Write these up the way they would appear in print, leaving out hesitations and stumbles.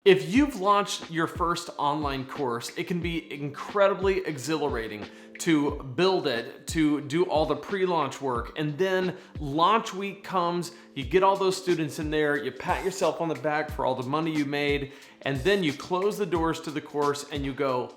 If you've launched your first online course, it can be incredibly exhilarating to build it, to do all the pre-launch work, and then launch week comes, you get all those students in there, you pat yourself on the back for all the money you made, and then you close the doors to the course and you go,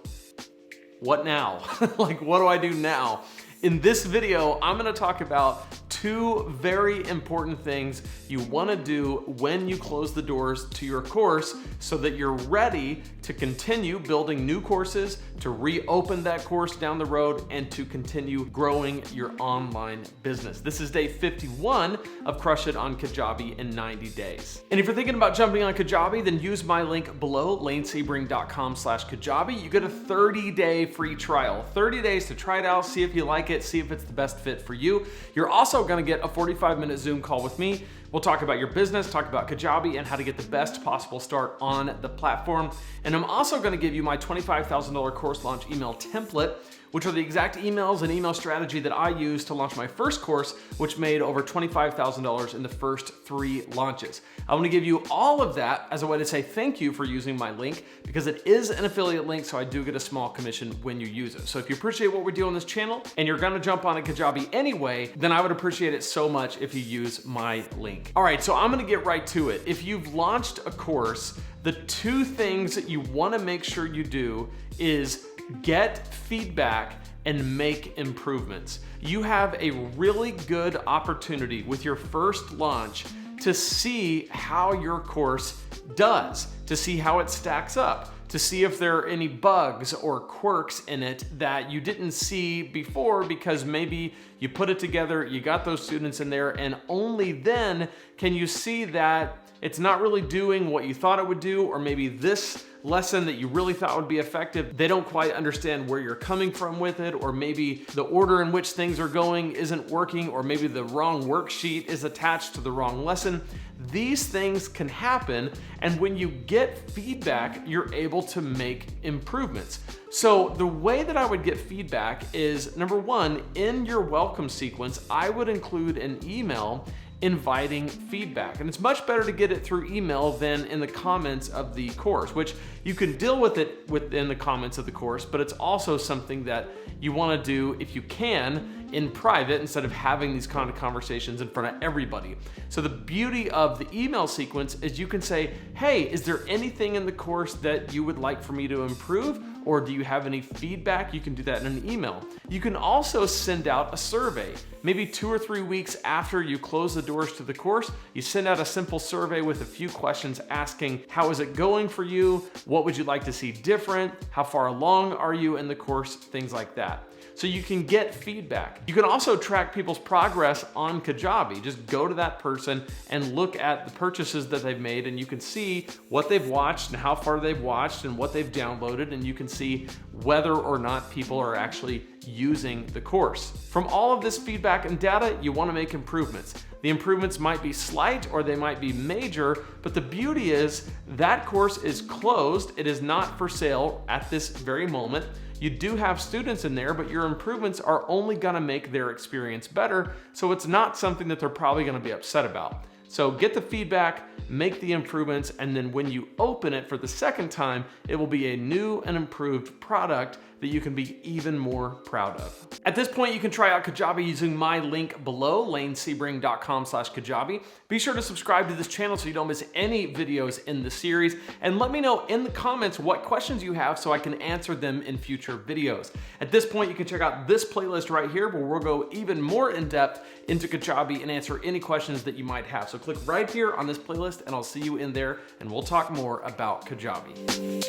what now? Like, what do I do now? In this video, I'm gonna talk about two very important things you wanna do when you close the doors to your course so that you're ready to continue building new courses, to reopen that course down the road, and to continue growing your online business. This is day 51 of Crush It on Kajabi in 90 days. And if you're thinking about jumping on Kajabi, then use my link below, lanesebring.com/Kajabi. You get a 30-day free trial, 30 days to try it out, see if you like it, see if it's the best fit for you. You're also gonna get a 45-minute Zoom call with me. We'll talk about your business, talk about Kajabi, and how to get the best possible start on the platform. And I'm also gonna give you my $25,000 course launch email template, which are the exact emails and email strategy that I used to launch my first course, which made over $25,000 in the first 3 launches. I want to give you all of that as a way to say thank you for using my link, because it is an affiliate link, so I do get a small commission when you use it. So if you appreciate what we do on this channel and you're gonna jump on a Kajabi anyway, then I would appreciate it so much if you use my link. All right, so I'm gonna get right to it. If you've launched a course, the 2 things that you wanna make sure you do is get feedback and make improvements. You have a really good opportunity with your first launch to see how your course does, to see how it stacks up, to see if there are any bugs or quirks in it that you didn't see before because maybe you put it together, you got those students in there, and only then can you see that it's not really doing what you thought it would do, or maybe this lesson that you really thought would be effective, they don't quite understand where you're coming from with it, or maybe the order in which things are going isn't working, or maybe the wrong worksheet is attached to the wrong lesson. These things can happen, and when you get feedback, you're able to make improvements. So the way that I would get feedback is, number 1, in your welcome sequence, I would include an email inviting feedback. And it's much better to get it through email than in the comments of the course, which you can deal with it within the comments of the course, but it's also something that you wanna do, if you can, in private instead of having these kind of conversations in front of everybody. So the beauty of the email sequence is you can say, hey, is there anything in the course that you would like for me to improve? Or do you have any feedback? You can do that in an email. You can also send out a survey. Maybe 2 or 3 weeks after you close the doors to the course, you send out a simple survey with a few questions asking, how is it going for you? What would you like to see different? How far along are you in the course? Things like that. So you can get feedback. You can also track people's progress on Kajabi. Just go to that person and look at the purchases that they've made, and you can see what they've watched and how far they've watched and what they've downloaded, and you can see whether or not people are actually using the course. From all of this feedback and data, you want to make improvements. The improvements might be slight or they might be major, but the beauty is that course is closed. It is not for sale at this very moment. You do have students in there, but your improvements are only gonna make their experience better, so it's not something that they're probably gonna be upset about. So get the feedback, make the improvements, and then when you open it for the second time, it will be a new and improved product that you can be even more proud of. At this point, you can try out Kajabi using my link below, lanesebring.com/Kajabi. Be sure to subscribe to this channel so you don't miss any videos in the series, and let me know in the comments what questions you have so I can answer them in future videos. At this point, you can check out this playlist right here where we'll go even more in depth into Kajabi and answer any questions that you might have. So click right here on this playlist and I'll see you in there, and we'll talk more about Kajabi.